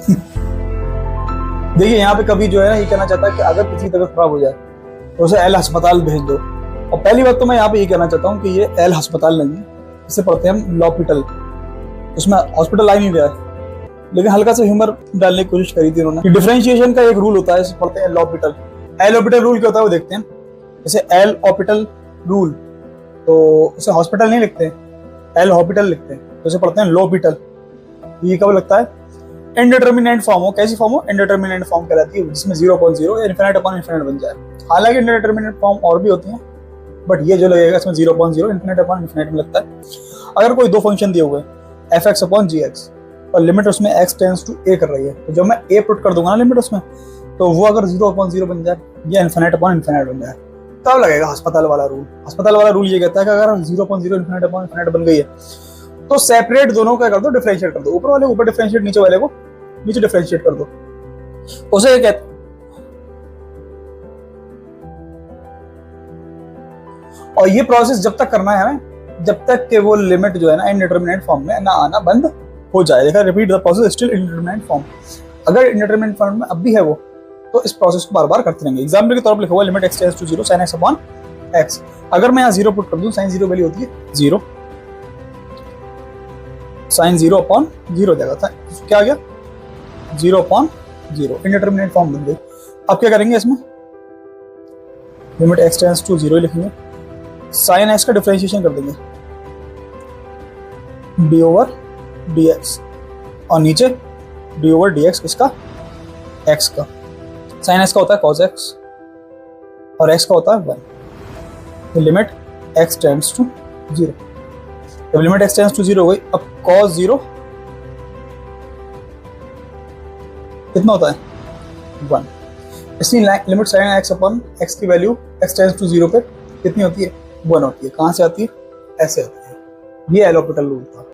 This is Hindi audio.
देखिए यहाँ पे कभी जो है ना ये कहना चाहता है कि अगर किसी की तबीयत खराब हो जाए तो उसे एल अस्पताल भेज दो। और पहली बात तो मैं यहाँ पे ये कहना चाहता हूँ कि ये एल अस्पताल नहीं है, इसे पढ़ते हैं हम लॉपिटल। उसमें हॉस्पिटल आ नहीं गया है, लेकिन हल्का सा ह्यूमर डालने की कोशिश करी थी उन्होंने। डिफरेंशिएशन का एक रूल होता है, इसे पढ़ते हैं लॉपिटल। एल ऑपिटल रूल क्या होता है वो देखते हैं। जैसे एल ऑपिटल रूल, तो उसे हॉस्पिटल नहीं लिखते, एल हॉस्पिटल लिखते हैं, तो उसे पढ़ते हैं लॉपिटल। ये कब लगता है? इनडिटर्मिनेंट फॉर्म हो। कैसी फॉर्म हो? इनडिटर्मिनेंट फॉर्म कहलाती है, जिसमें 0.0 या इनफिनिट अपॉन इनफिनिट बन जाए। हालांकि इनडिटर्मिनेट फॉर्म और भी होती हैं, बट ये जो लगेगा इसमें 0.0 इनफिनिट अपॉन इनफिनिट में लगता है। अगर कोई दो फंक्शन दिए हुए एफ एक्स अपॉन जी एक्स और लिमिट उसमें x टेंड्स टू a कर रही है, तो जब मैं a पुट कर दूंगा ना लिमिट उसमें, तो वो अगर 0.0 बन जाए या इनफिनिट अपॉन इनफिनिट बन जाए, तब लगेगा अस्पताल वाला रूल। अस्पताल वाला रूल ये कहता है कि अगर 0.0 इनफिनिट अपॉन इनफिनिट बन गई है तो सेपरेट दोनों का कर दो, डिफरेंशिएट कर दो। ऊपर वाले को ऊपर डिफरेंशिएट, नीचे वाले को नीचे डिफरेंशिएट कर दो। उसे ये कहते, और ये प्रोसेस जब तक करना है हमें जब तक कि वो लिमिट जो है ना इनडिटर्मिनेट फॉर्म में ना आना बंद हो जाए। देखा, repeat the process still indeterminate form. अगर इनडिटर्मिनेट फॉर्म में अब भी है वो, तो इस प्रोसेस को बार बार करते रहेंगे। एग्जाम्पल के तौर पर लिखा हुआ limit x tends to 0 sin x upon x। अगर मैं यहाँ 0 पुट कर दूं, sin 0 वैल्यू होती है 0, sin 0 अपॉन 0 देगा था, क्या आ गया 0 अपॉन 0, इनडिटर्मिनेट फॉर्म बन गई। अब क्या करेंगे इसमें? लिमिट x टेंड्स टू 0 लिखेंगे, sin x का डिफरेंशिएशन कर देंगे d ओवर dx, और नीचे d ओवर dx इसका x का। sin x का होता है cos x और x का होता है 1। Limit x tends to 0। जब लिमिट x टेंड्स टू 0 हो गई, अब cos 0 कितना होता है 1। इसलिए limit sin x upon x की वैल्यू x टेंड्स टू 0 पे कितनी होती है 1 होती है। कहां से आती है? ऐसे आती है। ये एल ऑपिटल रूल था।